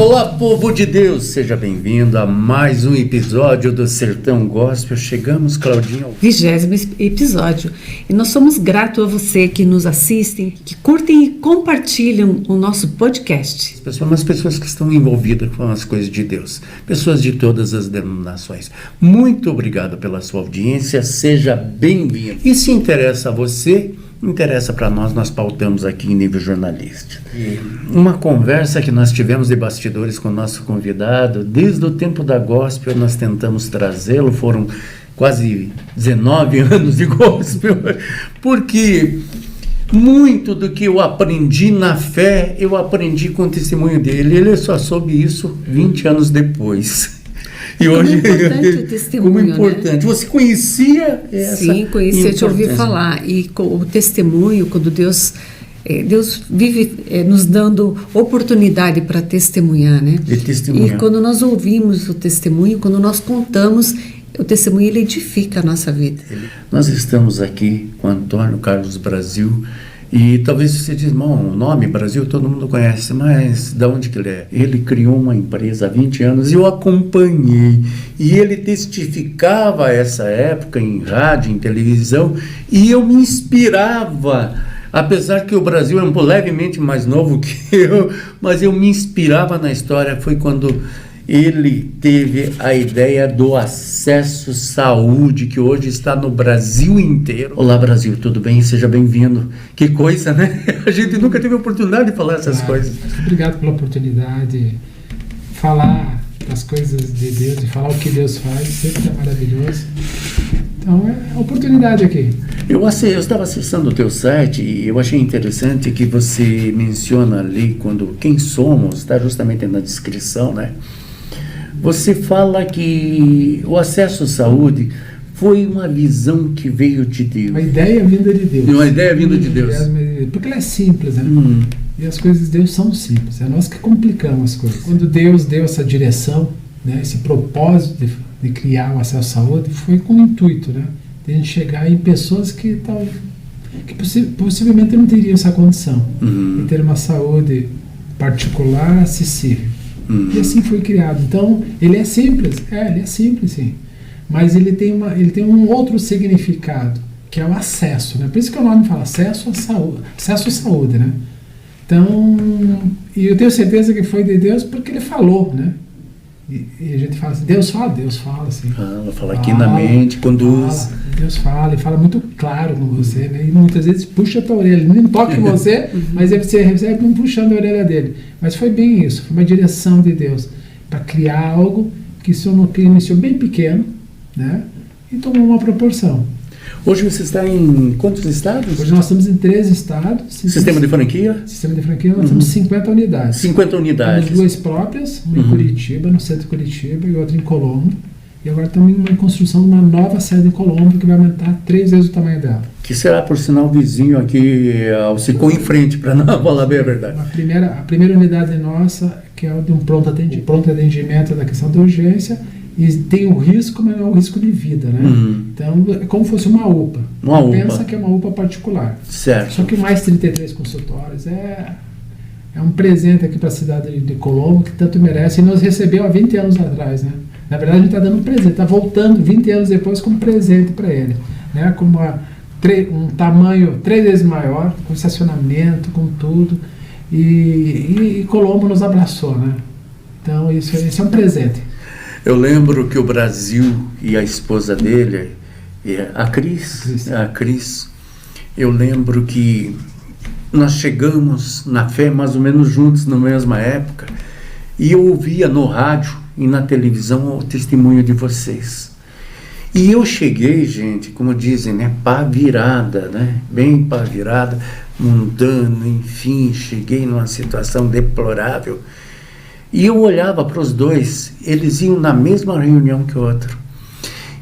Olá, povo de Deus, seja bem-vindo a mais um episódio do Sertão Gospel. Chegamos, Claudinha, ao 20º episódio. E nós somos gratos a você que nos assistem, que curtem e compartilham o nosso podcast. As pessoas que estão envolvidas com as coisas de Deus, pessoas de todas as denominações. Muito obrigado pela sua audiência, seja bem-vindo. E se interessa a você, interessa para nós pautamos aqui em nível jornalístico. Uma conversa que nós tivemos de bastidores com o nosso convidado, desde o tempo da gospel nós tentamos trazê-lo, foram quase 19 anos de gospel, porque muito do que eu aprendi na fé, eu aprendi com o testemunho dele, ele só soube isso 20 anos depois. E como hoje, importante o testemunho, como importante. Né? Você conhecia essa? Sim, conhecia, te ouvi falar. E com o testemunho, quando Deus vive nos dando oportunidade para testemunhar, né? De testemunhar. E quando nós ouvimos o testemunho, quando nós contamos, o testemunho ele edifica a nossa vida. Nós estamos aqui com Antônio Carlos Brasil. E talvez você diz, o nome Brasil todo mundo conhece, mas de onde que ele é? Ele criou uma empresa há 20 anos e eu acompanhei. E ele testificava essa época em rádio, em televisão, e eu me inspirava. Apesar que o Brasil é levemente mais novo que eu, mas eu me inspirava na história. Foi quando ele teve a ideia do acesso saúde, que hoje está no Brasil inteiro. Olá, Brasil, tudo bem? Seja bem-vindo. Que coisa, né? A gente nunca teve a oportunidade de falar essas coisas. Obrigado pela oportunidade de falar das coisas de Deus, de falar o que Deus faz, sempre é maravilhoso. Então, é a oportunidade aqui. Eu estava acessando o teu site e eu achei interessante que você menciona ali quem somos, está justamente na descrição, né? Você fala que o acesso à saúde foi uma visão que veio de Deus. Uma ideia vinda de Deus. Uma ideia vinda de Deus. Porque ela é simples, né? E as coisas de Deus são simples. É nós que complicamos as coisas. Quando Deus deu essa direção, né, esse propósito de criar o acesso à saúde, foi com o intuito, né? De a gente chegar em pessoas que possivelmente não teriam essa condição de ter uma saúde particular, acessível. E assim foi criado. Então, ele é simples, sim. Mas ele tem um outro significado, que é o acesso, né? Por isso que o nome fala acesso à saúde, né? Então, e eu tenho certeza que foi de Deus porque ele falou, né? E a gente fala assim, Deus fala assim. Fala aqui na mente, conduz. Deus fala, e fala muito claro com você, né? E muitas vezes puxa a tua orelha, ele não toca em você, mas aí você recebe um puxando a orelha dele. Mas foi bem isso, foi uma direção de Deus para criar algo que iniciou bem pequeno, né? E tomou uma proporção. Hoje você está em quantos estados? Hoje nós estamos em 13 estados. Sistema de franquia? Sistema de franquia, nós temos 50 unidades. 50 unidades. Temos 2 próprias, uma em Curitiba, no centro de Curitiba, e outra em Colombo. E agora estamos em construção de uma nova sede em Colombo, que vai aumentar 3 vezes o tamanho dela. Que será, por sinal, vizinho aqui ao Sicom em frente, para não falar bem a verdade. A primeira unidade nossa, que é de um pronto atendimento da questão da urgência, e tem o risco, mas não é o risco de vida, né? Então, é como se fosse uma UPA. Pensa que é uma UPA particular. Certo. Só que mais 33 consultórios é um presente aqui para a cidade de Colombo, que tanto merece, e nos recebeu há 20 anos atrás, né? Na verdade, a gente está dando um presente, está voltando 20 anos depois como presente para ele, né? Com um tamanho 3 vezes maior, com estacionamento, com tudo, e Colombo nos abraçou, né? Então, esse é um presente. Eu lembro que o Brasil e a esposa dele, a Cris, eu lembro que nós chegamos na fé mais ou menos juntos na mesma época, e eu ouvia no rádio e na televisão o testemunho de vocês. E eu cheguei, gente, como dizem, né, pá virada, né, bem pá virada, mundano, enfim, cheguei numa situação deplorável. E eu olhava para os dois, eles iam na mesma reunião que o outro.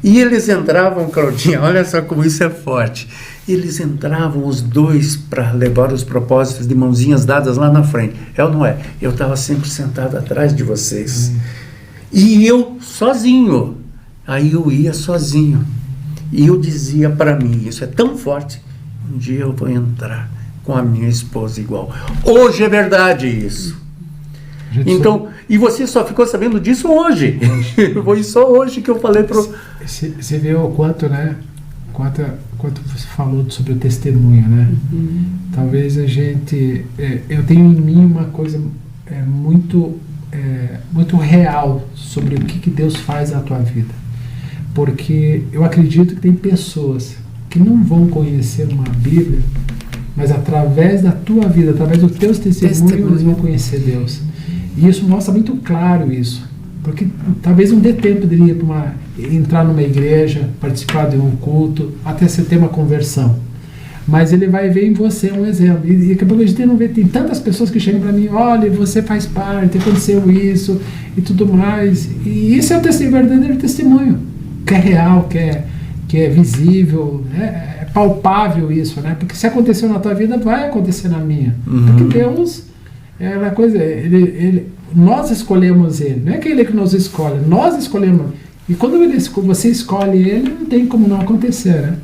E eles entravam, Claudinha, olha só como isso é forte. Eles entravam os dois para levar os propósitos de mãozinhas dadas lá na frente. É ou não é? Eu estava sempre sentado atrás de vocês. E eu sozinho. Aí eu ia sozinho. E eu dizia para mim, isso é tão forte, um dia eu vou entrar com a minha esposa igual. Hoje é verdade isso. Então, e você só ficou sabendo disso hoje. Foi só hoje que eu falei para Você vê o quanto, né? Quanto você falou sobre o testemunho, né? Talvez a gente... eu tenho em mim uma coisa muito real sobre o que Deus faz na tua vida. Porque eu acredito que tem pessoas que não vão conhecer uma Bíblia, mas através da tua vida, através dos teus testemunhos, eles vão conhecer Deus. E isso mostra muito claro isso. Porque talvez não dê tempo de ir entrar numa igreja, participar de um culto, até você ter uma conversão. Mas ele vai ver em você um exemplo. E daqui a pouco a gente não vê, tem tantas pessoas que chegam para mim, olha, você faz parte, aconteceu isso e tudo mais. E isso é o verdadeiro testemunho, que é real, que é visível, é palpável isso, né? Porque se aconteceu na tua vida, vai acontecer na minha. Porque Deus é uma coisa, nós escolhemos Ele, não é que Ele que nos escolhe, nós escolhemos. E quando você escolhe Ele, não tem como não acontecer, né?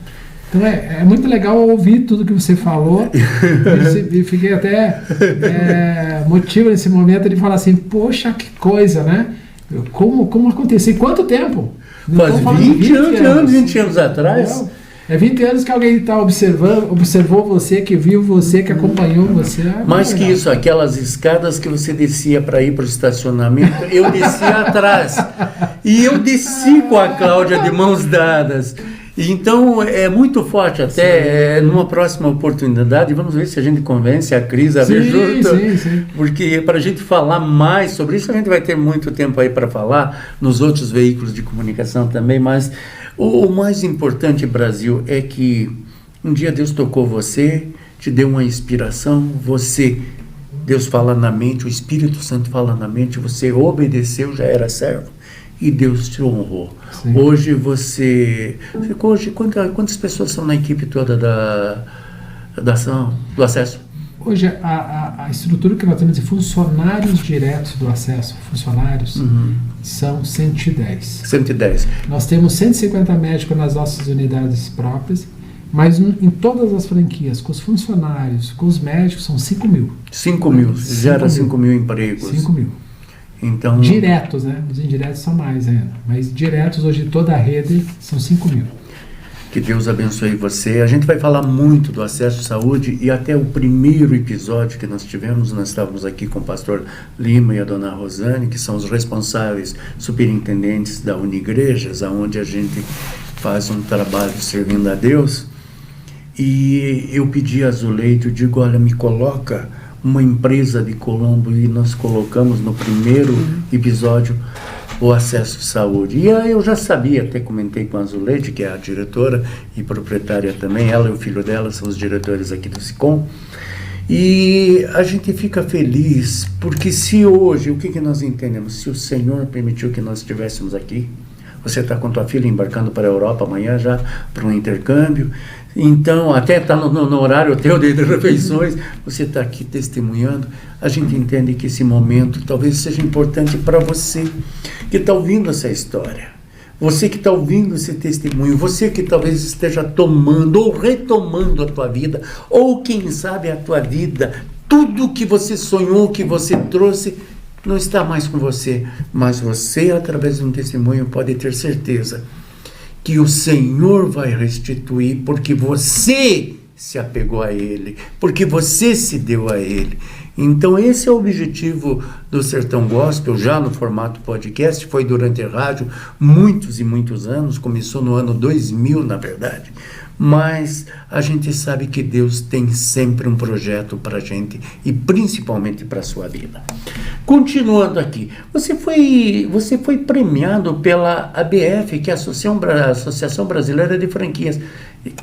Então é muito legal ouvir tudo que você falou. E fiquei até motivo nesse momento de falar assim, poxa, que coisa, né? Como aconteceu? Em quanto tempo? Faz 20 anos atrás. É 20 anos que alguém observou você, que viu você, que acompanhou você. Mais que isso, aquelas escadas que você descia para ir para o estacionamento, eu descia atrás. E eu desci com a Cláudia de mãos dadas. Então é muito forte, até numa próxima oportunidade, vamos ver se a gente convence a Cris a ver junto, porque para a gente falar mais sobre isso, a gente vai ter muito tempo aí para falar nos outros veículos de comunicação também, mas o mais importante, Brasil, é que um dia Deus tocou você, te deu uma inspiração, Deus fala na mente, o Espírito Santo fala na mente, você obedeceu, já era servo. E Deus te honrou. Sim. Hoje quantas pessoas são na equipe toda da ação, do acesso? Hoje a estrutura que nós temos de funcionários diretos do acesso, são 110. 110. Nós temos 150 médicos nas nossas unidades próprias, mas em todas as franquias, com os funcionários, com os médicos, são 5 mil. 5 mil, gera 5 mil empregos. 5 mil. Então, diretos, né? Os indiretos são mais ainda. Mas diretos, hoje, toda a rede são 5 mil. Que Deus abençoe você. A gente vai falar muito do acesso à saúde e até o primeiro episódio que nós tivemos, nós estávamos aqui com o pastor Lima e a dona Rosane, que são os responsáveis superintendentes da Unigrejas, onde a gente faz um trabalho servindo a Deus. E eu pedi a Zuleide, eu digo, olha, me coloca uma empresa de Colombo, e nós colocamos no primeiro episódio o acesso à saúde. E aí eu já sabia, até comentei com a Zuleide, que é a diretora e proprietária também, ela e o filho dela são os diretores aqui do SICOM, e a gente fica feliz, porque se hoje, o que nós entendemos? Se o Senhor permitiu que nós estivéssemos aqui, você está com tua filha embarcando para a Europa amanhã já, para um intercâmbio, então até está no horário teu de refeições, você está aqui testemunhando, a gente entende que esse momento talvez seja importante para você que está ouvindo essa história, você que está ouvindo esse testemunho, você que talvez esteja tomando ou retomando a tua vida, ou quem sabe a tua vida, tudo que você sonhou, que você trouxe, não está mais com você, mas você, através de um testemunho, pode ter certeza que o Senhor vai restituir, porque você se apegou a Ele, porque você se deu a Ele. Então esse é o objetivo do Sertão Gospel, já no formato podcast, foi durante a rádio muitos e muitos anos, começou no ano 2000, na verdade, mas a gente sabe que Deus tem sempre um projeto para a gente e principalmente para a sua vida. Continuando aqui, você foi premiado pela ABF, que é a Associação Brasileira de Franquias.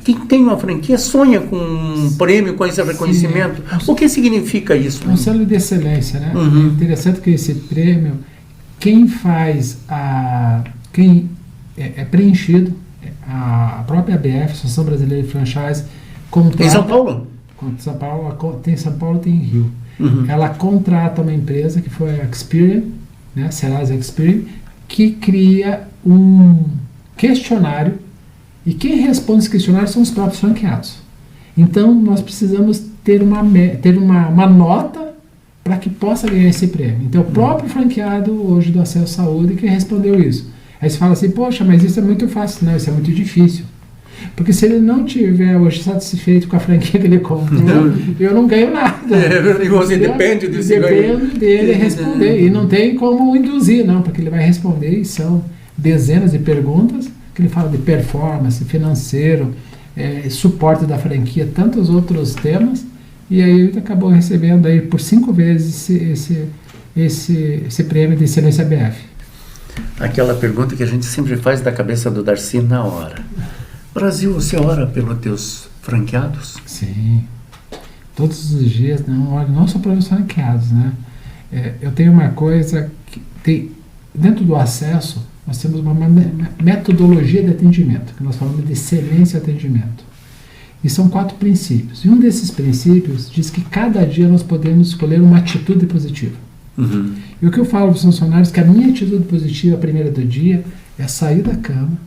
Quem tem uma franquia sonha com um prêmio, com esse reconhecimento. Sim. O que significa isso? Um selo de excelência, né? É interessante que esse prêmio, quem é preenchido, a própria ABF, Associação Brasileira de Franchise, contrata... Em São Paulo? Tem São Paulo, tem Rio. Ela contrata uma empresa que foi a Experian, né, Serasa Experian, que cria um questionário, e quem responde esse questionário são os próprios franqueados. Então, nós precisamos ter uma nota para que possa ganhar esse prêmio. Então, o próprio franqueado hoje do Acesso Saúde que respondeu isso. Aí você fala assim, poxa, mas isso é muito fácil. Não, isso é muito difícil. Porque se ele não tiver hoje satisfeito com a franquia que ele comprou, eu não ganho nada. E você depende disso. Depende dele responder. E não tem como induzir, não, porque ele vai responder e são dezenas de perguntas que ele fala de performance, financeiro, suporte da franquia, tantos outros temas. E aí ele acabou recebendo aí por 5 vezes esse prêmio de excelência BF. Aquela pergunta que a gente sempre faz da cabeça do Darcy na hora. Brasil, você ora pelos teus franqueados? Sim. Todos os dias, não só pelos franqueados, né? Eu tenho uma coisa que tem dentro do acesso, nós temos uma metodologia de atendimento, que nós falamos de excelência de atendimento. E são 4 princípios. E um desses princípios diz que cada dia nós podemos escolher uma atitude positiva. Uhum. E o que eu falo para os funcionários é que a minha atitude positiva, a primeira do dia, é sair da cama,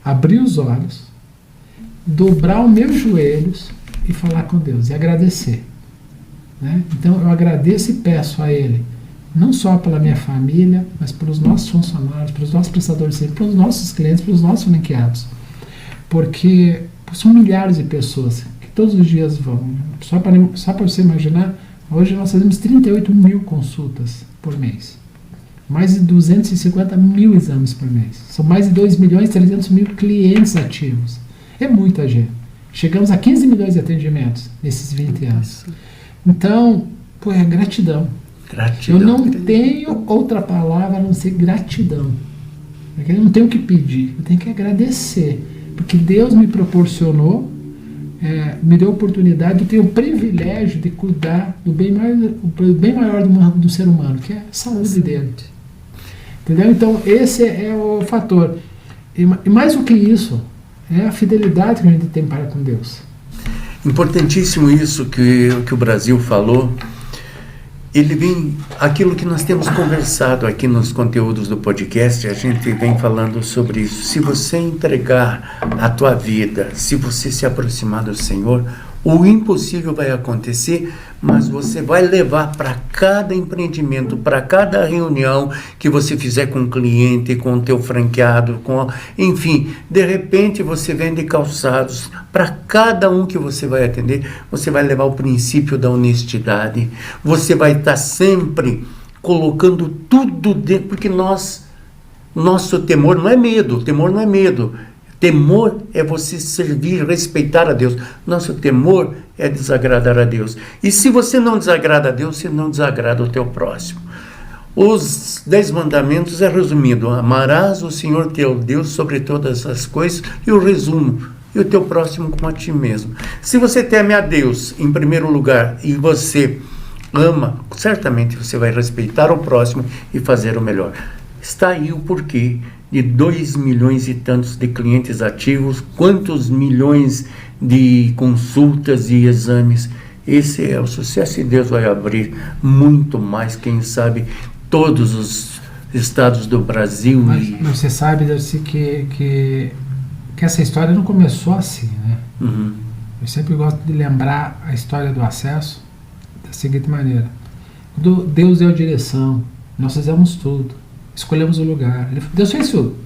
abrir os olhos, dobrar os meus joelhos e falar com Deus e agradecer, né? Então eu agradeço e peço a Ele, não só pela minha família, mas pelos nossos funcionários, pelos nossos prestadores de serviço, pelos nossos clientes, pelos nossos franqueados, porque são milhares de pessoas que todos os dias vão. Só para você imaginar, hoje nós fazemos 38 mil consultas por mês, mais de 250 mil exames por mês, são mais de 2.300.000 clientes ativos. É muita gente. Chegamos a 15 milhões de atendimentos nesses 20 anos. Então, é gratidão. Gratidão. Eu não tenho outra palavra a não ser gratidão. Eu não tenho o que pedir, eu tenho que agradecer. Porque Deus me proporcionou, me deu a oportunidade, eu tenho o privilégio de cuidar do bem maior do ser humano, que é a saúde dele. Entendeu? Então, esse é o fator. E mais do que isso, é a fidelidade que a gente tem para com Deus. Importantíssimo isso que o Brasil falou. Ele vem, aquilo que nós temos conversado aqui nos conteúdos do podcast, a gente vem falando sobre isso. Se você entregar a tua vida, se você se aproximar do Senhor, o impossível vai acontecer, mas você vai levar para cada empreendimento, para cada reunião que você fizer com o cliente, com o teu franqueado, enfim, de repente você vende calçados, para cada um que você vai atender, você vai levar o princípio da honestidade, você vai estar sempre colocando tudo dentro, porque nosso temor não é medo, temor é você servir, respeitar a Deus. Nosso temor é desagradar a Deus. E se você não desagrada a Deus, você não desagrada o teu próximo. Os 10 mandamentos é resumido: amarás o Senhor teu Deus sobre todas as coisas, e o resumo, e o teu próximo como a ti mesmo. Se você teme a Deus em primeiro lugar e você ama, certamente você vai respeitar o próximo e fazer o melhor. Está aí o porquê de 2 milhões e tantos de clientes ativos, quantos milhões de consultas e exames. Esse é o sucesso, e Deus vai abrir muito mais, quem sabe, todos os estados do Brasil. Mas você sabe, Darcy, que essa história não começou assim, né? Uhum. Eu sempre gosto de lembrar a história do acesso da seguinte maneira: quando Deus deu a direção, nós fizemos tudo. Escolhemos o lugar. Deus fez tudo.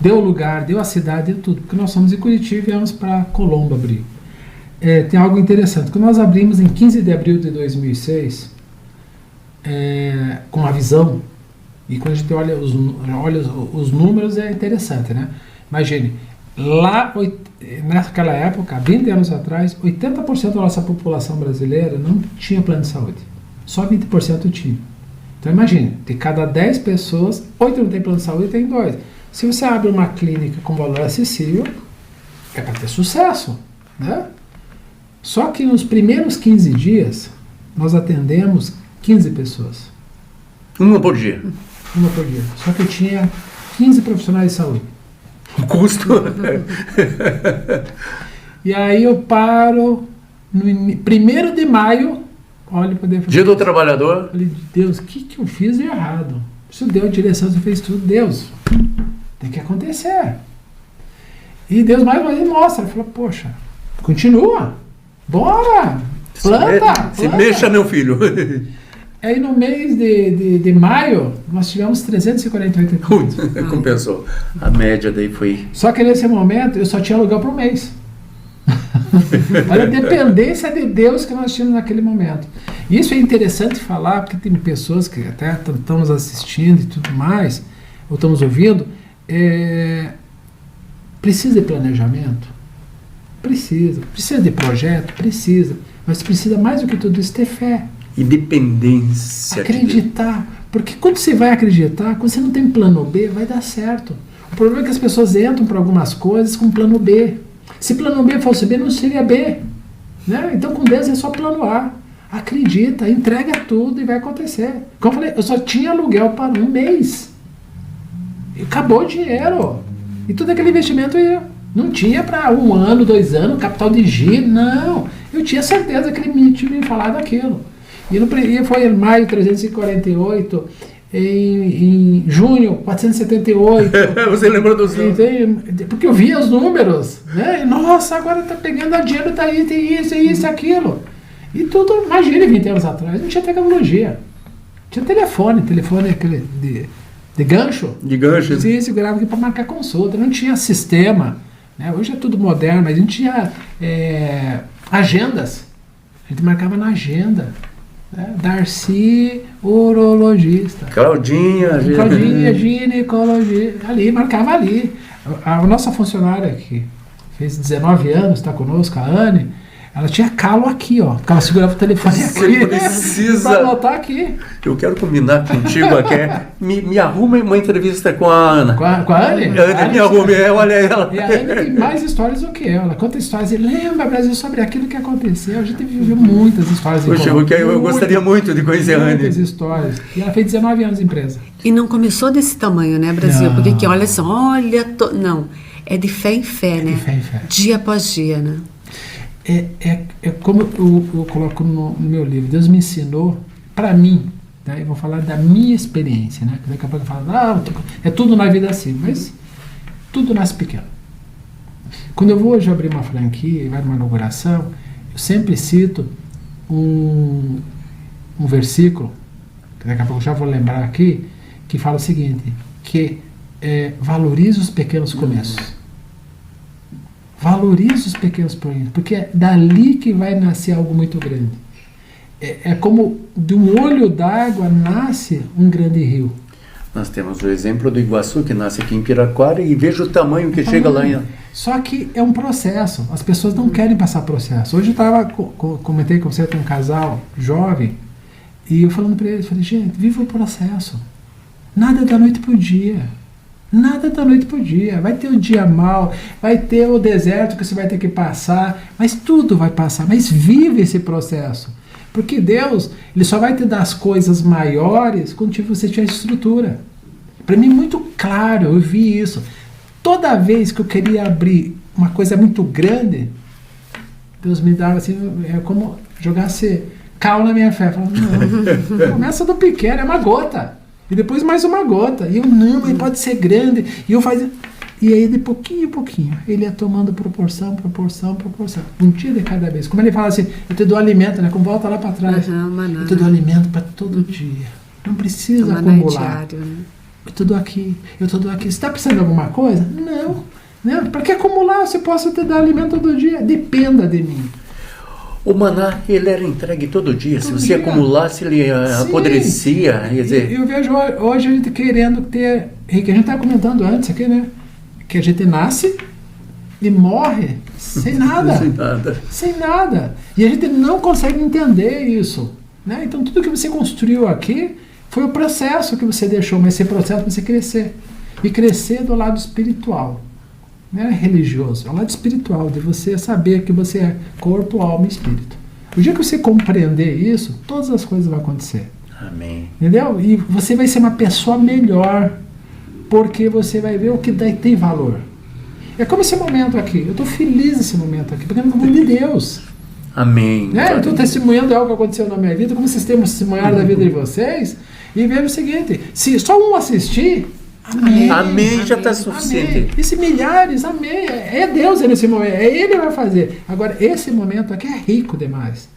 Deu o lugar, deu a cidade, deu tudo. Porque nós somos em Curitiba e viemos para Colombo abrir. Tem algo interessante. Quando nós abrimos em 15 de abril de 2006, com a visão, e quando a gente olha os números, é interessante, né? Imagine, lá, naquela época, 20 anos atrás, 80% da nossa população brasileira não tinha plano de saúde. Só 20% tinha. Então imagine, de cada 10 pessoas, 8 não tem plano de saúde e tem 2. Se você abre uma clínica com valor acessível, é para ter sucesso, né? Só que nos primeiros 15 dias, nós atendemos 15 pessoas. Uma por dia. Só que eu tinha 15 profissionais de saúde. O custo? E aí eu paro no 1º de maio. Olha para Deus. Dia do trabalhador. Falei, Deus, o que eu fiz de errado? Isso deu a direção, você fez tudo. Deus, tem que acontecer. E Deus mais uma vez mostra. Ele falou, poxa, continua. Bora. Planta. Se mexa, meu filho. Aí no mês de maio, nós tivemos 348 equipamentos. Compensou. A média daí foi... Só que nesse momento, eu só tinha aluguel para um mês. Olha a dependência de Deus que nós tínhamos naquele momento. Isso é interessante falar, porque tem pessoas que até estamos assistindo e tudo mais, ou estamos ouvindo, precisa de planejamento? Precisa. Precisa de projeto? Precisa. Mas precisa mais do que tudo isso ter fé. E dependência. Acreditar. Porque quando você vai acreditar, quando você não tem plano B, vai dar certo. O problema é que as pessoas entram para algumas coisas com plano B. Se plano B fosse B, não seria B. Né? Então com Deus é só plano A. Acredita, entrega tudo e vai acontecer. Como eu falei, eu só tinha aluguel para um mês. E acabou o dinheiro. E todo aquele investimento não tinha para 1 ano, 2 anos, capital de giro, não. Eu tinha certeza que ele me tinha me falado aquilo. E foi em maio 348, em junho 478. Você lembrou dos números? Porque eu via os números, né? E, nossa, agora tá pegando a dinheiro, tá aí, tem isso, aquilo. E tudo, imagine 20 anos atrás, não tinha tecnologia. Tinha telefone aquele de gancho. De gancho. Sim, segurava aqui para marcar consulta, não tinha sistema. Né? Hoje é tudo moderno, mas a gente tinha agendas. A gente marcava na agenda. Darcy, urologista. Claudinha, ginecologista. Ali, marcava ali. A nossa funcionária que fez 19 anos, está conosco, a Anne, ela tinha calo aqui, ó. Porque ela segurava o telefone aqui. Precisa. Para anotar aqui. Eu quero combinar contigo aqui. Me arruma uma entrevista com a Ana. Com a Anne? A Anne me arrume, olha ela. E a Anne tem mais histórias do que eu. Ela conta histórias. E lembra, Brasil, sobre aquilo que aconteceu. A gente viveu muitas histórias. Poxa, eu gostaria muito de conhecer a Anne. Muitas histórias. E ela fez 19 anos de empresa. E não começou desse tamanho, né, Brasil? Não. Porque que olha assim, não. É de fé em fé, né? De fé em fé. Dia após dia, né? É como eu coloco no meu livro. Deus me ensinou, para mim, tá? Eu vou falar da minha experiência, né? Daqui a pouco eu falo, é tudo na vida assim, mas tudo nasce pequeno. Quando eu vou hoje abrir uma franquia e vai numa inauguração, eu sempre cito um versículo, que daqui a pouco eu já vou lembrar aqui, que fala o seguinte, que valorize os pequenos começos. Valorize os pequenos projetos, porque é dali que vai nascer algo muito grande. É como de um olho d'água nasce um grande rio. Nós temos o exemplo do Iguaçu, que nasce aqui em Piraquara, e veja o tamanho que chega lá em... Só que é um processo, as pessoas não querem passar processo. Hoje eu comentei com você, com um casal jovem, e eu falando para eles, falei, gente, viva o processo. Nada da noite para o dia. Nada da noite para o dia. Vai ter o dia mal, vai ter o deserto que você vai ter que passar, mas tudo vai passar. Mas vive esse processo. Porque Deus, Ele só vai te dar as coisas maiores quando você tiver estrutura. Para mim, muito claro, eu vi isso. Toda vez que eu queria abrir uma coisa muito grande, Deus me dava assim, é como jogasse cal na minha fé. Falava, não, começa do pequeno, é uma gota. E depois mais uma gota. E eu, não, mas pode ser grande. E eu fazia... E aí, de pouquinho em pouquinho, ele ia tomando proporção. Um dia de cada vez. Como ele fala assim, eu te dou alimento, né? Como volta lá para trás. Eu te dou alimento para todo dia. Não precisa acumular. Diário, né? Eu te dou aqui. Você está precisando de alguma coisa? Não. Para que acumular se posso te dar alimento todo dia? Dependa de mim. O maná, ele era entregue todo dia. Se você acumulasse, ele apodrecia. Quer dizer... Eu vejo hoje a gente querendo ter... Que a gente estava comentando antes aqui, né? Que a gente nasce e morre sem nada. Sem nada. E a gente não consegue entender isso. Né? Então tudo que você construiu aqui foi o processo que você deixou, mas esse processo para você crescer. E crescer do lado espiritual. Não é religioso, é o lado espiritual, de você saber que você é corpo, alma e espírito. O dia que você compreender isso, todas as coisas vão acontecer. Amém. Entendeu? E você vai ser uma pessoa melhor, porque você vai ver o que tem valor. É como esse momento aqui. Eu estou feliz nesse momento aqui, porque é no nome de Deus. Amém. Né? Eu estou testemunhando algo que aconteceu na minha vida, como vocês têm testemunhado da vida de vocês, e vejo o seguinte, se só um assistir, amém. Amém, já está suficiente. Amém. Esse milhares, amém. É Deus nesse momento, é Ele que vai fazer. Agora, esse momento aqui é rico demais.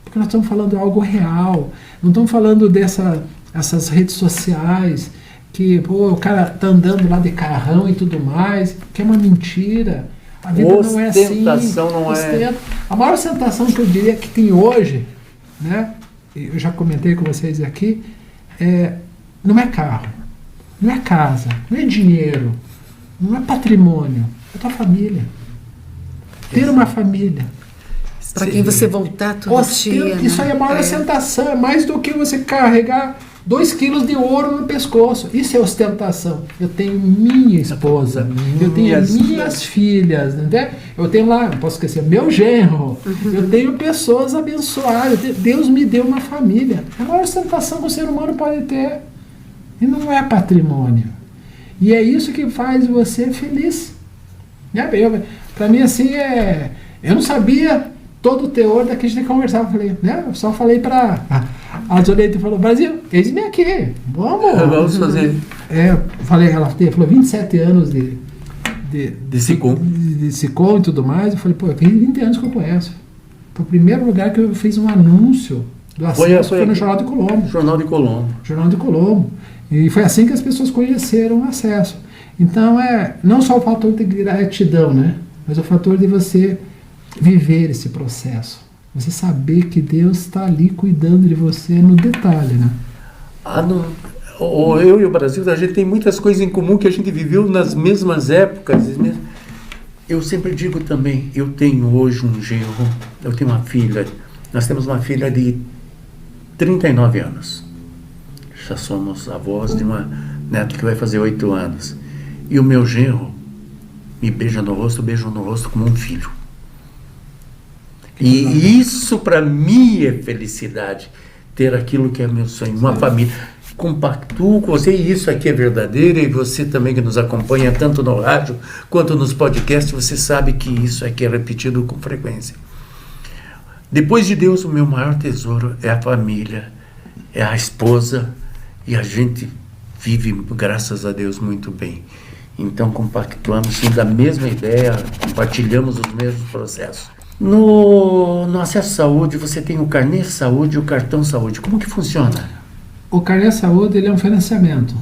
Porque nós estamos falando de algo real. Não estamos falando essas redes sociais que o cara tá andando lá de carrão e tudo mais, que é uma mentira. A vida não é assim. Ostentação não é. A maior ostentação que eu diria que tem hoje, né? Eu já comentei com vocês aqui, não é carro, não é casa, não é dinheiro, não é patrimônio, é tua família. Ter uma família. Para quem você voltar todo dia. Isso aí é a maior ostentação, é mais do que você carregar 2 quilos de ouro no pescoço. Isso é ostentação. Eu tenho minha esposa, eu tenho minhas filhas, né? Eu tenho lá, não posso esquecer, meu genro, eu tenho pessoas abençoadas, Deus me deu uma família. É a maior ostentação que o ser humano pode ter. E não é patrimônio. E é isso que faz você feliz. Para mim, assim, eu não sabia todo o teor da que a gente conversava. Eu só falei para a Zoleta e falou: Brasil, eis-me aqui, vamos fazer. Ela falou 27 anos de SICOM. De SICOM e tudo mais. Eu falei: pô, tem 20 anos que eu conheço. Foi o primeiro lugar que eu fiz um anúncio do acesso, foi no Jornal de Colombo. Jornal de Colombo. E foi assim que as pessoas conheceram o acesso. Então, não só o fator de gratidão, né? Mas o fator de você viver esse processo. Você saber que Deus está ali cuidando de você no detalhe, né? Eu e o Brasil, a gente tem muitas coisas em comum que a gente viveu nas mesmas épocas. Eu sempre digo também, eu tenho hoje um genro, eu tenho uma filha, nós temos uma filha de 39 anos. Já somos avós de uma neta que vai fazer 8 anos. E o meu genro me beija no rosto, beijo no rosto como um filho. E isso para mim é felicidade, ter aquilo que é meu sonho, uma família. Compactuo com você, e isso aqui é verdadeiro, e você também que nos acompanha tanto no rádio quanto nos podcasts, você sabe que isso aqui é repetido com frequência. Depois de Deus, o meu maior tesouro é a família, é a esposa, e a gente vive, graças a Deus, muito bem. Então compactuamos sim da mesma ideia, compartilhamos os mesmos processos. No acesso à saúde, você tem o carnê saúde e o cartão saúde. Como que funciona? O carnê saúde, ele é um financiamento,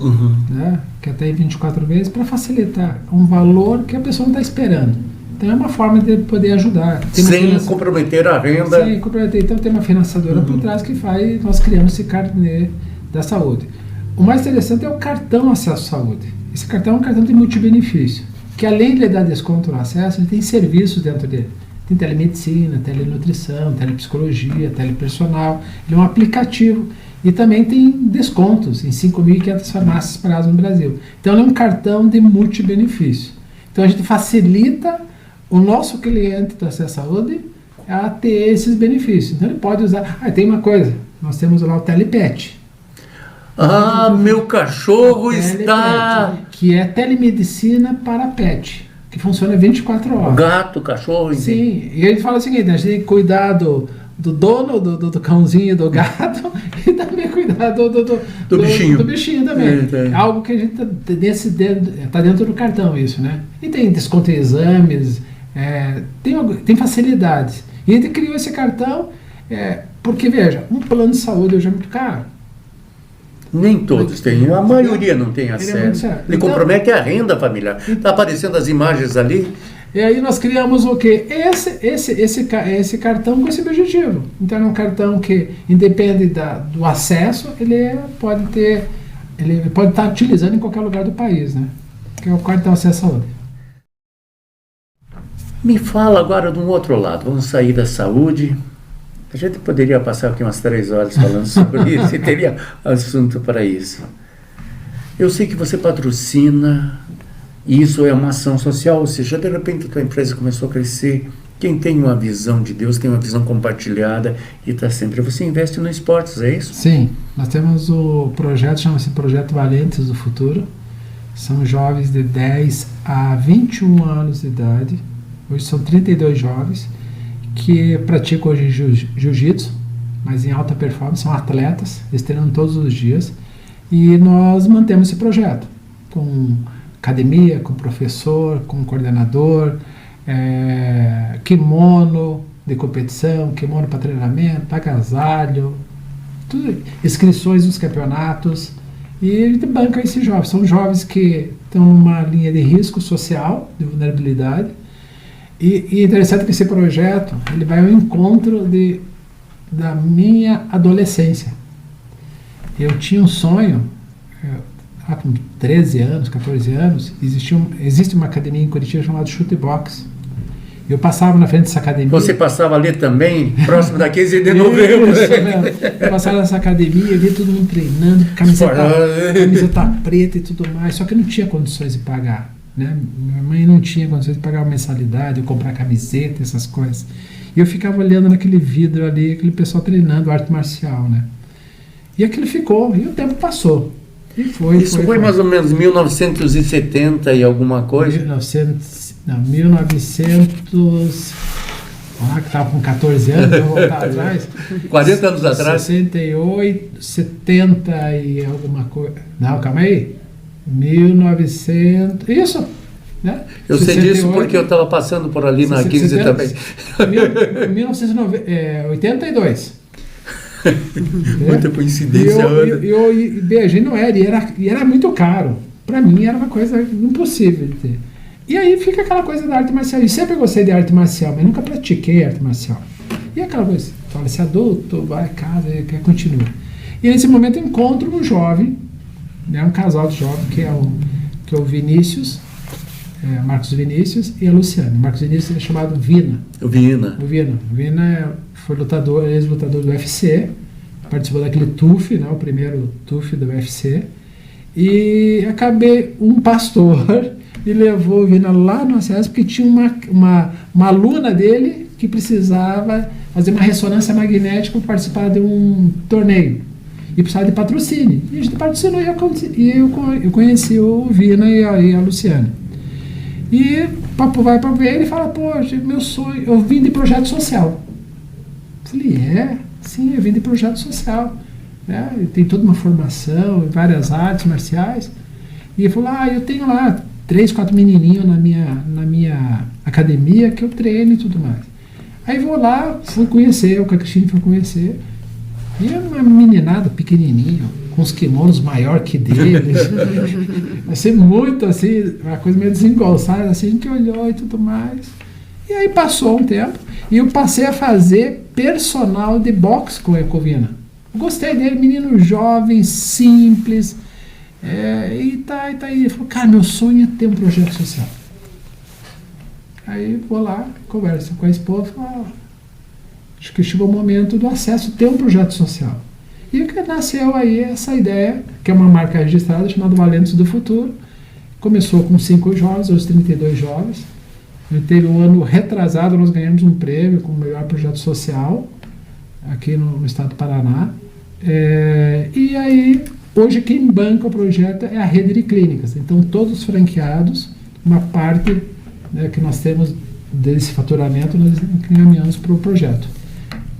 né? Que até em 24 vezes, para facilitar um valor que a pessoa não está esperando. Então é uma forma de poder ajudar. Sem comprometer a renda. Sem comprometer. Então tem uma financiadora por trás que faz, nós criamos esse carnê da saúde. O mais interessante é o cartão acesso à saúde. Esse cartão é um cartão de multibenefício, que além de lhe dar desconto no acesso, ele tem serviços dentro dele. Tem telemedicina, telenutrição, telepsicologia, telepersonal. Ele é um aplicativo e também tem descontos em 5.500 farmácias espalhadas no Brasil. Então ele é um cartão de multibenefício. Então a gente facilita o nosso cliente do acesso à saúde a ter esses benefícios. Então ele pode usar. Tem uma coisa, nós temos lá o Telepet. Meu cachorro está... Que é telemedicina para pet, que funciona 24 horas. Gato, cachorro, enfim. Sim, e ele fala o seguinte: a gente tem que cuidar do dono, do cãozinho, do gato, e também cuidar do bichinho. Do bichinho também. É algo que a gente está dentro do cartão, isso, né? E tem desconto em exames, tem facilidades. E a gente criou esse cartão porque, veja, um plano de saúde hoje é muito caro. Nem todos têm, a maioria não tem acesso. Ele compromete a renda familiar. Está aparecendo as imagens ali. E aí nós criamos o quê? Esse cartão com esse objetivo. Então é um cartão que, independe do acesso, ele pode estar utilizando em qualquer lugar do país, né? Que é o cartão acesso à saúde. Me fala agora de um outro lado. Vamos sair da saúde. A gente poderia passar aqui umas 3 horas falando sobre isso e teria assunto para isso. Eu sei que você patrocina, e isso é uma ação social, ou seja, de repente a tua empresa começou a crescer. Quem tem uma visão de Deus, tem uma visão compartilhada e está sempre... Você investe no esportes, é isso? Sim, nós temos o projeto, chama-se Projeto Valentes do Futuro. São jovens de 10 a 21 anos de idade. Hoje são 32 jovens que praticam hoje jiu-jitsu, mas em alta performance, são atletas, eles treinam todos os dias, e nós mantemos esse projeto, com academia, com professor, com coordenador, kimono, de competição, kimono para treinamento, agasalho, tudo, inscrições nos campeonatos. E ele banca esses jovens. São jovens que estão numa linha de risco social, de vulnerabilidade. E interessante que esse projeto ele vai ao encontro da minha adolescência. Eu tinha um sonho, com 13 anos, 14 anos, existe uma academia em Curitiba chamada Chute Box. Eu passava na frente dessa academia. Você passava ali também, próximo da 15 de novembro. Eu passava nessa academia e via todo mundo treinando, camiseta preta e tudo mais, só que eu não tinha condições de pagar. Né? Minha mãe não tinha condições de pagar uma mensalidade, comprar camiseta, essas coisas. E eu ficava olhando naquele vidro ali, aquele pessoal treinando arte marcial. Né? E aquilo ficou, e o tempo passou. E Isso foi mais ou menos 1970 e alguma coisa? 1900... Ah, que estava com 14 anos, vou voltar atrás. 40 anos atrás? 68, 70 e alguma coisa. Não, calma aí. 1900... Isso! Né? Eu 68, sei disso porque eu estava passando por ali na 15 também. 1982. Muita coincidência. E não era, e era muito caro. Para mim era uma coisa impossível de ter. E aí fica aquela coisa da arte marcial. Eu sempre gostei de arte marcial, mas nunca pratiquei arte marcial. E aquela coisa, fala, se adulto, vai, casa, continua. E nesse momento eu encontro um jovem, né, um casal de jovens, que é o Vinícius, Marcos Vinícius e a Luciana. Marcos Vinícius é chamado Vina. O Vina. O Vina foi ex-lutador do UFC, participou daquele TUF, né, o primeiro TUF do UFC. E acabei, um pastor me levou o Vina lá no acesso porque tinha uma aluna dele que precisava fazer uma ressonância magnética para participar de um torneio. E precisava de patrocínio. E a gente patrocinou e eu conheci o Vina e a Luciana. E papo vai para ver, ele fala, poxa, meu sonho, eu vim de projeto social. Eu falei, sim, eu vim de projeto social. Né? Tem toda uma formação em várias artes marciais. E ele falou, eu tenho lá 3, 4 menininhos na minha academia que eu treino e tudo mais. Aí vou lá, fui conhecer, o Cristina foi conhecer. E era uma meninada pequenininha, com os kimonos maior que deles. Assim, muito assim, uma coisa meio desengolçada, assim, a gente olhou e tudo mais. E aí passou um tempo e eu passei a fazer personal de boxe com o Ecovina. Gostei dele, menino jovem, simples. E tá aí. Ele falou, cara, meu sonho é ter um projeto social. Aí vou lá, converso com a esposa, falo, acho que chegou o momento do acesso ter um projeto social. E nasceu aí essa ideia, que é uma marca registrada chamada Valentes do Futuro. Começou com 5 jovens, hoje 32 jovens. Teve um ano retrasado, nós ganhamos um prêmio como melhor projeto social aqui no estado do Paraná. E aí, hoje quem banca o projeto é a rede de clínicas. Então, todos os franqueados, uma parte, né, que nós temos desse faturamento, nós encaminhamos para o projeto.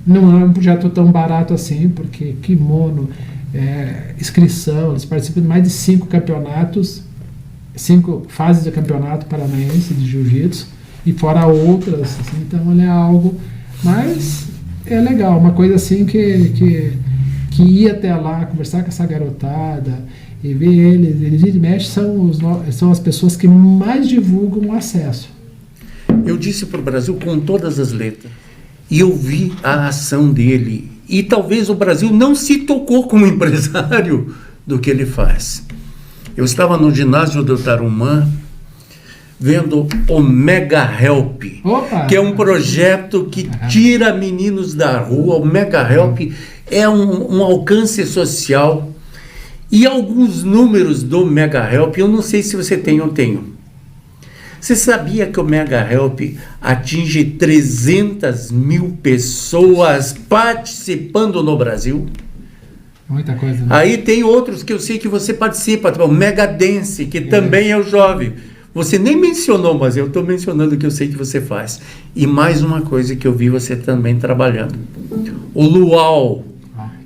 Não é um projeto tão barato assim, porque kimono, inscrição, eles participam de mais de 5 campeonatos, 5 fases de campeonato paranaense de jiu-jitsu, e fora outras, assim, então ele é algo, mas é legal, uma coisa assim que ir até lá, conversar com essa garotada e ver eles de mexe, são as pessoas que mais divulgam o acesso. Eu disse para o Brasil com todas as letras, e eu vi a ação dele, e talvez o Brasil não se tocou como empresário do que ele faz. Eu estava no ginásio do Tarumã, vendo o Mega Help, que é um projeto que tira meninos da rua. O Mega Help é um alcance social. E alguns números do Mega Help, eu não sei se você tem ou tenho. Você sabia que o Mega Help atinge 300 mil pessoas participando no Brasil? Muita coisa, né? Aí tem outros que eu sei que você participa, o Mega Dance, que também é o jovem. Você nem mencionou, mas eu estou mencionando o que eu sei que você faz. E mais uma coisa que eu vi você também trabalhando. O Luau,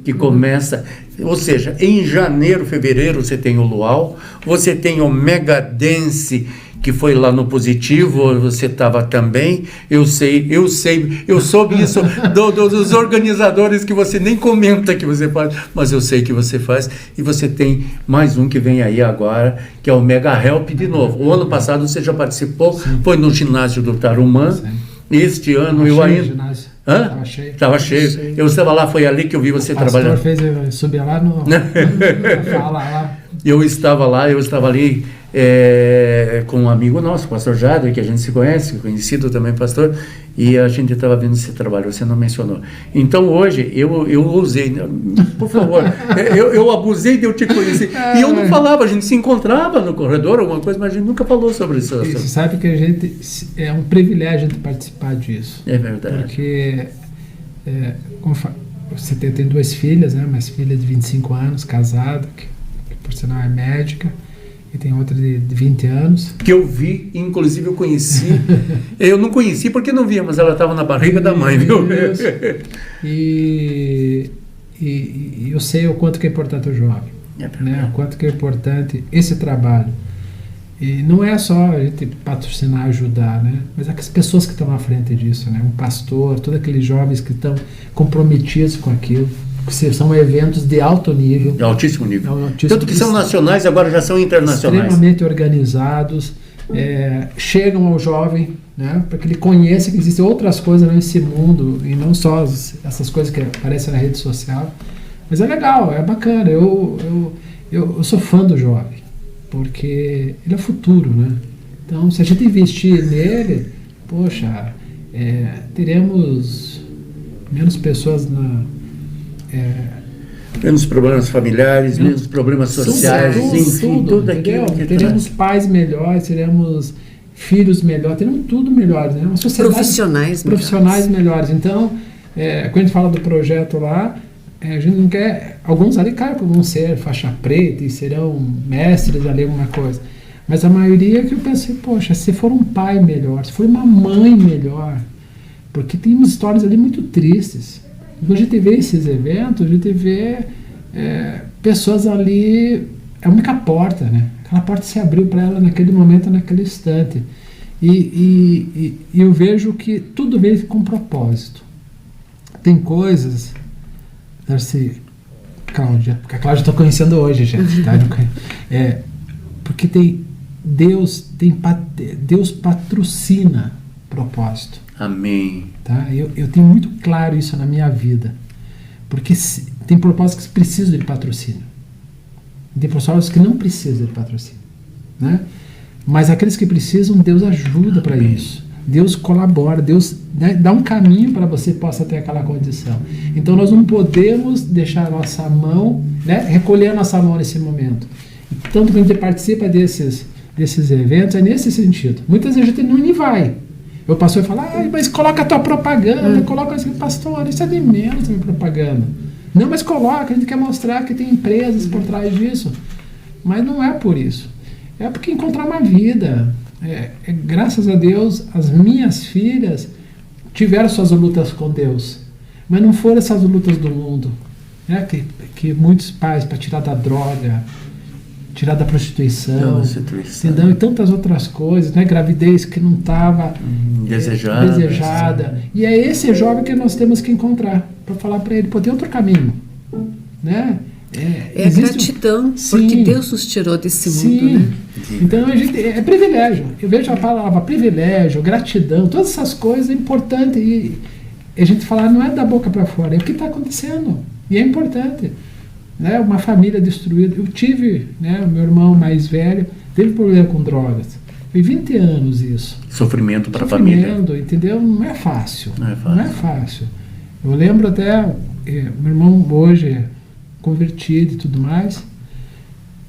que começa... Ou seja, em janeiro, fevereiro, você tem o Luau, você tem o Mega Dance, que foi lá no Positivo, você estava também, eu soube isso dos organizadores que você nem comenta que você faz, mas eu sei que você faz, e você tem mais um que vem aí agora, que é o Mega Help de novo. O ano passado você já participou, foi no ginásio do Tarumã. Sim. Este ano eu ainda... Estava cheio. Eu estava lá, foi ali que eu vi você trabalhando. O pastor fez subir lá no... fala lá. Eu estava ali com um amigo nosso, o pastor Jader, que a gente se conhece, conhecido também pastor, e a gente estava vendo esse trabalho, você não mencionou. Então hoje eu usei, por favor, eu abusei de eu te conhecer, e eu não falava, a gente se encontrava no corredor, alguma coisa, mas a gente nunca falou sobre isso. Você sabe que a gente, é um privilégio de participar disso. É verdade. Porque, você tem 2 filhas, né? Uma filha de 25 anos, casada, que por sinal é médica, e tem outra de 20 anos. Que eu vi, inclusive eu conheci. Eu não conheci porque não via, mas ela estava na barriga da mãe, viu? E eu sei o quanto que é importante o jovem, né? O quanto que é importante esse trabalho. E não é só a gente patrocinar, ajudar, né? Mas as pessoas que estão à frente disso, né? Um pastor, todos aqueles jovens que estão comprometidos com aquilo. São eventos de alto nível. De altíssimo nível. Tanto que são nacionais, agora já são internacionais. Extremamente organizados, chegam ao jovem, né, para que ele conheça que existem outras coisas nesse mundo, e não só essas coisas que aparecem na rede social. Mas é legal, é bacana. Eu sou fã do jovem, porque ele é o futuro, né? Então, se a gente investir nele, poxa, teremos menos pessoas menos problemas familiares, menos problemas sociais, enfim, tudo aquilo que teremos pais melhores, teremos filhos melhores, teremos tudo melhor, né? Uma sociedade, profissionais melhores. Então, quando a gente fala do projeto lá, a gente não quer... Alguns ali, claro, que vão ser faixa preta e serão mestres ali, alguma coisa. Mas a maioria que eu pensei, poxa, se for um pai melhor, se for uma mãe melhor, porque tem umas histórias ali muito tristes. Quando a gente vê esses eventos, a gente vê pessoas ali, é a única porta, né? Aquela porta se abriu para ela naquele momento, naquele instante. E eu vejo que tudo veio com propósito. Tem coisas, Cláudia, porque a Cláudia eu estou conhecendo hoje, gente, tá? Porque Deus patrocina propósito. Amém. Tá? Eu tenho muito claro isso na minha vida. Porque tem propósitos que precisam de patrocínio. Tem propósitos que não precisam de patrocínio. Né? Mas aqueles que precisam, Deus ajuda para isso. Deus colabora, Deus, né, dá um caminho para você possa ter aquela condição. Então nós não podemos deixar a nossa mão, né, recolher a nossa mão nesse momento. E tanto que a gente participa desses eventos, é nesse sentido. Muitas vezes a gente nem vai. O pastor fala, mas coloca a tua propaganda, coloca assim, pastor, isso é de menos a minha propaganda. Não, mas coloca, a gente quer mostrar que tem empresas por trás disso. Mas não é por isso. É porque encontrar uma vida. Graças a Deus, as minhas filhas tiveram suas lutas com Deus. Mas não foram essas lutas do mundo. Né? Que muitos pais, para tirar da droga, tirar da prostituição, entendeu? E tantas outras coisas, né? Gravidez que não estava desejada. E é esse jovem que nós temos que encontrar, para falar para ele, pô, tem outro caminho, né? A gratidão, porque Deus nos tirou desse mundo, né? Então a gente, é privilégio. Eu vejo a palavra privilégio, gratidão, todas essas coisas é importante, e a gente falar não é da boca para fora, é o que está acontecendo, e é importante. Né, uma família destruída. Eu tive, né, o meu irmão mais velho teve problema com drogas. Foi 20 anos isso. Sofrimento para a família. Entendeu? Não é fácil. Não é fácil. Eu lembro até, meu irmão hoje é convertido e tudo mais.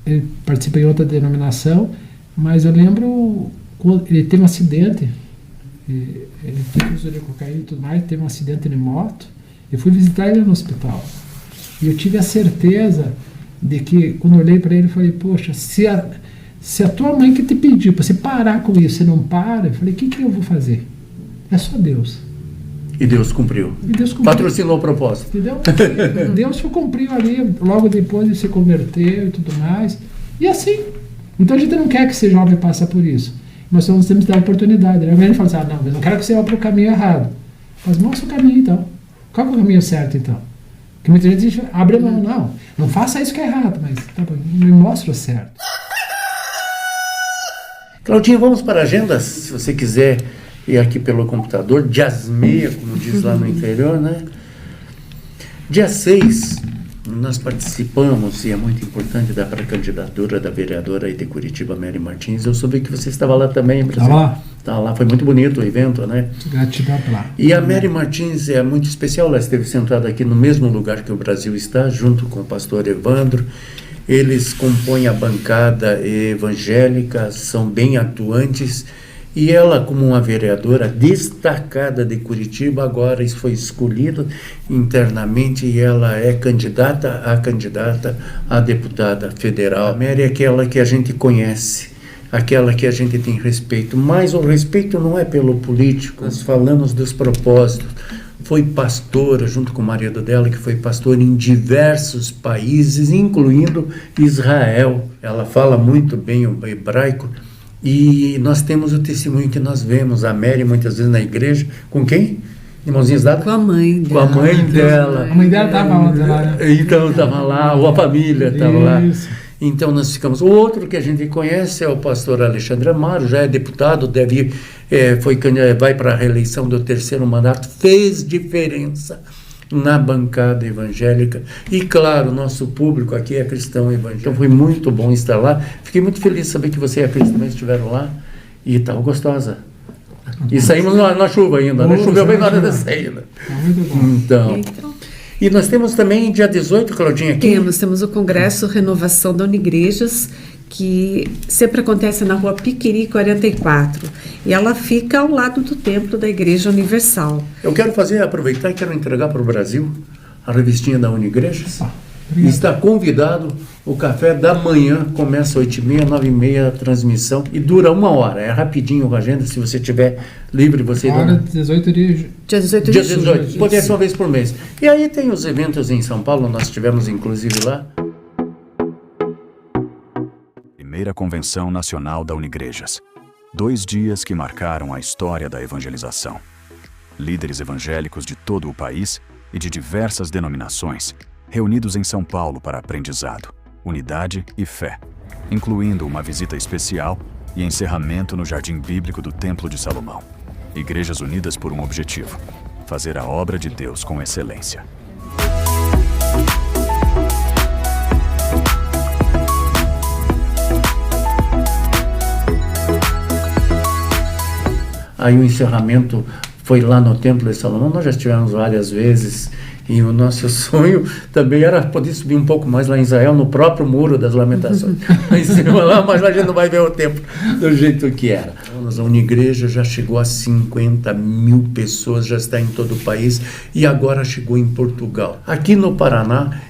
Ele participa em outra denominação, mas eu lembro quando ele teve um acidente. Ele teve uso de cocaína e tudo mais, teve um acidente de moto. Eu fui visitar ele no hospital. E eu tive a certeza de que, quando eu olhei para ele, eu falei, poxa, se a tua mãe que te pediu para você parar com isso, você não para, eu falei, o que eu vou fazer? É só Deus. E Deus cumpriu. Patrocinou o propósito. Entendeu? Deus cumpriu ali, logo depois de se converter e tudo mais. E assim. Então a gente não quer que esse jovem passe por isso. nós temos que dar oportunidade. Né? A gente fala assim, não, mas não quero que você vá para o caminho errado. Mas mostra o caminho, então. Qual é o caminho certo, então? Porque muita gente abre a mão, não faça isso que é errado, mas tá, me mostra o certo. Claudinho, vamos para a agenda, se você quiser ir aqui pelo computador, dias meia, como diz lá no interior, né? Dia 6, nós participamos, e é muito importante, da pré-candidatura da vereadora aí de Curitiba, Mary Martins. Eu soube que você estava lá também. Estava lá. Estava lá, foi muito bonito o evento, né? Gratidão para lá. E a Mary Martins é muito especial, ela esteve sentada aqui no mesmo lugar que o Brasil está, junto com o pastor Evandro. Eles compõem a bancada evangélica, são bem atuantes, e ela, como uma vereadora destacada de Curitiba, agora foi escolhida internamente e ela é candidata a deputada federal. A Mary é aquela que a gente conhece, aquela que a gente tem respeito, mas o respeito não é pelo político, nós falamos dos propósitos. Foi pastora, junto com o marido dela, que foi pastora em diversos países, incluindo Israel. Ela fala muito bem o hebraico e nós temos o testemunho que nós vemos a Mary muitas vezes na igreja. Com quem? Irmãozinhos dados? Com a mãe dela. Com a mãe dela. A mãe dela estava lá, né? Então estava lá, ou a família estava lá. Isso. Então nós ficamos. O outro que a gente conhece é o pastor Alexandre Amaro, já é deputado, vai para a reeleição do 3º mandato, fez diferença na bancada evangélica. E claro, nosso público aqui é cristão evangélico. Então foi muito bom estar lá. Fiquei muito feliz de saber que você e a Cris também estiveram lá. E estava gostosa. E saímos na chuva ainda, né? Choveu bem na hora da saída. Muito bom. Então. E nós temos também, dia 18, Claudinha, aqui. Temos o Congresso Renovação da Unigrejas, que sempre acontece na Rua Piqueri 44. E ela fica ao lado do Templo da Igreja Universal. Eu quero aproveitar e quero entregar para o Brasil a revistinha da Unigreja. Está convidado, o café da manhã começa às 8h30, 9h30 a transmissão e dura 1 hora, é rapidinho a agenda, se você estiver livre, você... Agora, 18 de... Dia 18 Dia de julho. 18, pode ser uma vez por mês. E aí tem os eventos em São Paulo, nós tivemos inclusive lá. Primeira Convenção Nacional da Unigrejas. 2 dias que marcaram a história da evangelização. Líderes evangélicos de todo o país e de diversas denominações reunidos em São Paulo para aprendizado, unidade e fé, incluindo uma visita especial e encerramento no Jardim Bíblico do Templo de Salomão. Igrejas unidas por um objetivo: fazer a obra de Deus com excelência. Aí o encerramento foi lá no Templo de Salomão, nós já estivemos várias vezes. E o nosso sonho também era poder subir um pouco mais lá em Israel, no próprio Muro das Lamentações. Lá em cima, lá, mas a gente não vai ver o tempo do jeito que era. A Unigreja já chegou a 50.000 pessoas, já está em todo o país e agora chegou em Portugal. Aqui no Paraná,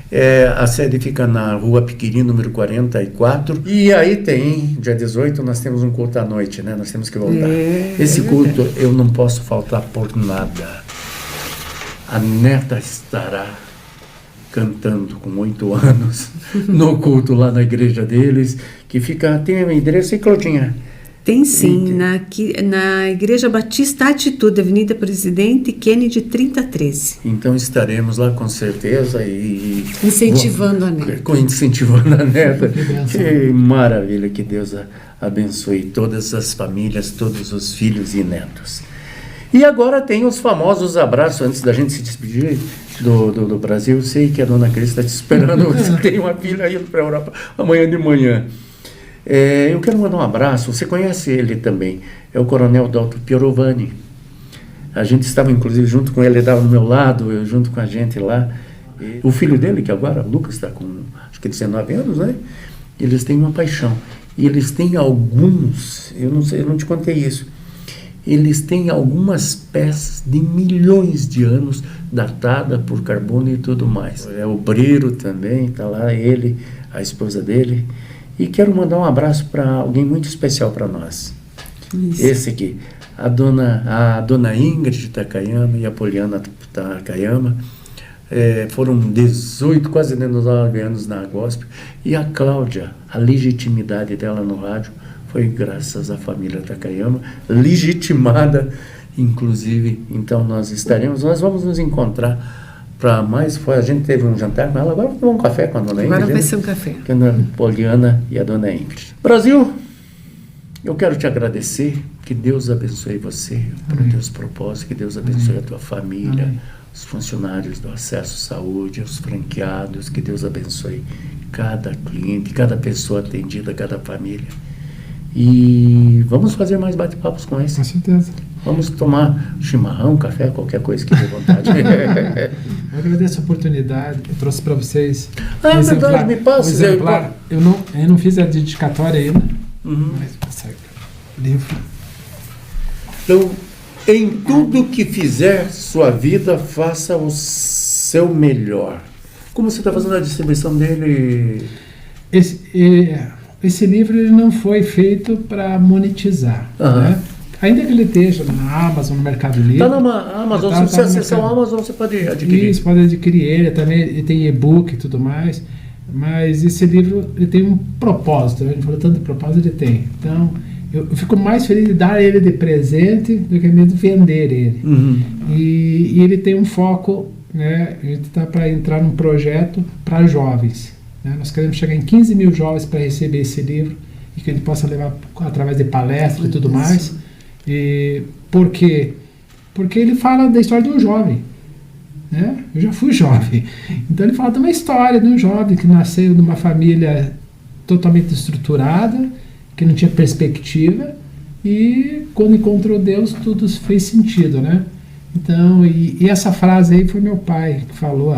a sede fica na Rua Piqueri, número 44. E aí tem, dia 18, nós temos um culto à noite, né? Nós temos que voltar. Esse culto eu não posso faltar por nada. A neta estará cantando com 8 anos no culto lá na igreja deles, que fica, tem um endereço aí, Claudinha? Tem sim, na Igreja Batista Atitude, Avenida Presidente Kennedy 3013. Então estaremos lá com certeza e... Incentivando a neta. Incentivando a neta. Que maravilha, que Deus abençoe todas as famílias, todos os filhos e netos. E agora tem os famosos abraços, antes da gente se despedir do Brasil. Eu sei que a dona Cris está te esperando, você tem uma filha indo para a Europa amanhã de manhã. Eu quero mandar um abraço, você conhece ele também, é o Coronel Dalto Piorovani. A gente estava inclusive junto com ele estava do meu lado, junto com a gente lá. O filho dele, que agora, o Lucas, está com acho que 19 anos, né? Eles têm uma paixão. E eles têm alguns, eu não te contei isso, eles têm algumas peças de milhões de anos, datada por carbono e tudo mais. É o Briro também, está lá ele, a esposa dele. E quero mandar um abraço para alguém muito especial para nós. Isso. Esse aqui, a dona Ingrid Takayama e a Poliana Takayama. Foram 18, quase 19 anos na gospel. E a Cláudia, a legitimidade dela no rádio foi graças à família Takayama, legitimada, inclusive. Então nós vamos nos encontrar para mais. A gente teve um jantar com ela, agora vamos tomar um café com a dona Ingrid. Agora vai ser um café. Com a dona Poliana e a dona Ingrid. Brasil, eu quero te agradecer, que Deus abençoe você para os teus propósitos, que Deus abençoe a tua família, Amém. os funcionários do Acesso Saúde, os franqueados, que Deus abençoe cada cliente, cada pessoa atendida, cada família. E vamos fazer mais bate-papos com esse. Com certeza. Vamos tomar chimarrão, café, qualquer coisa que dê vontade. Eu agradeço a oportunidade. Eu trouxe para vocês É verdade, me passa. um exemplar. Eu não fiz a dedicatória ainda, mas passa o livro. Então, em tudo que fizer sua vida, faça o seu melhor. Como você está fazendo a distribuição dele? Esse livro ele não foi feito para monetizar. Né? Ainda que ele esteja na Amazon, no Mercado Livre. Está na Amazon. Se você acessar o Amazon, você pode adquirir. Isso, pode adquirir ele. Também ele tem e-book e tudo mais. Mas esse livro ele tem um propósito. Né? Ele falou tanto de propósito, ele tem. Então, eu fico mais feliz de dar ele de presente do que mesmo vender ele. E ele tem um foco, né? A gente está para entrar num projeto para jovens. Né? Nós queremos chegar em 15 mil jovens para receber esse livro e que a gente possa levar através de palestras e tudo mais. E por quê? Porque ele fala da história de um jovem. Né? Eu já fui jovem. Então ele fala de uma história de um jovem que nasceu numa família totalmente estruturada, que não tinha perspectiva, e quando encontrou Deus tudo fez sentido, né? Então, e essa frase aí foi meu pai que falou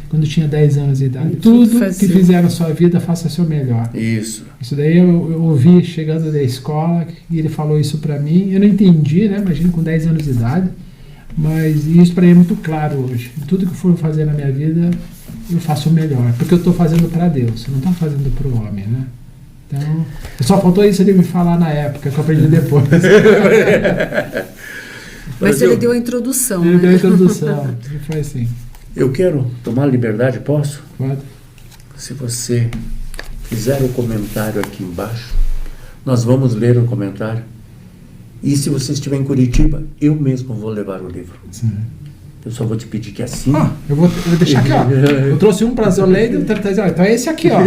quando eu tinha 10 anos de idade. Tudo que fizer na sua vida, faça o seu melhor. Isso daí eu ouvi chegando da escola, e ele falou isso para mim. Eu não entendi, né? Imagina com 10 anos de idade. Mas isso para mim é muito claro hoje. Tudo que eu for fazer na minha vida, eu faço o melhor. Porque eu estou fazendo para Deus, eu não estou fazendo para o homem, né? Então, só faltou isso ele me falar na época, que eu aprendi depois. Mas ele deu a introdução. Ele deu a introdução. Ele foi assim. Eu quero tomar liberdade, posso? Pode. Se você fizer o comentário aqui embaixo, nós vamos ler o comentário. E se você estiver em Curitiba, eu mesmo vou levar o livro. Sim. Eu só vou te pedir que assine. Eu vou deixar aqui, ó. Eu trouxe um para Zoleide, então é esse aqui, ó.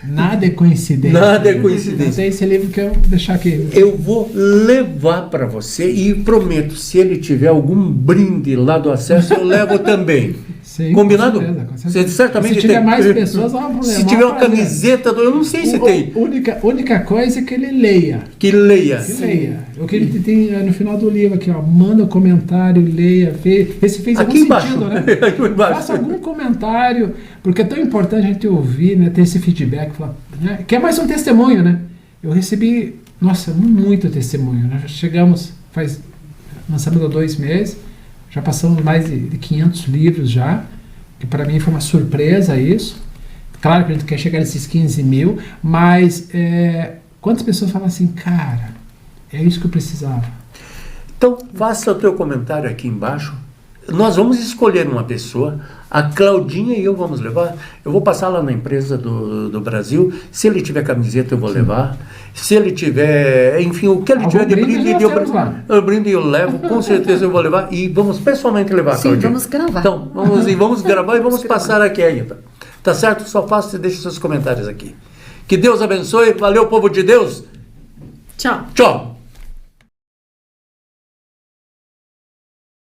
Nada é coincidência. Nada é coincidência. Então é esse livro que eu vou deixar aqui. Eu vou levar para você e prometo, se ele tiver algum brinde lá do Acesso, eu levo também. Sim, combinado? Com certeza. Você certamente se tiver tem. mais pessoas, não há problema. Se tiver uma camiseta, eu não sei se tem. Única coisa é que ele leia. Que leia. Que leia. O que ele tem no final do livro aqui, ó. Manda um comentário, leia. Esse fez aqui algum embaixo. Sentido, né? Aqui embaixo. Faça algum comentário, porque é tão importante a gente ouvir, né? Ter esse feedback, né? Que é mais um testemunho, né? Eu recebi, muito testemunho. Nós chegamos, lançamos há 2 meses, já passamos mais de 500 livros já, que para mim foi uma surpresa isso. Claro que a gente quer chegar nesses 15 mil, mas quantas pessoas falam assim, cara, é isso que eu precisava? Então, faça o teu comentário aqui embaixo. Nós vamos escolher uma pessoa, a Claudinha e eu vamos levar. Eu vou passar lá na empresa do Brasil. Se ele tiver camiseta, eu vou levar. Se ele tiver, enfim, o que ele tiver de brinde, eu brinde e eu levo. Com certeza eu vou levar. E vamos pessoalmente levar, Sim, Claudinha. vamos gravar. Então, vamos gravar e vamos passar aqui ainda. Tá certo? Só faça e deixe seus comentários aqui. Que Deus abençoe. Valeu, povo de Deus. Tchau. Tchau.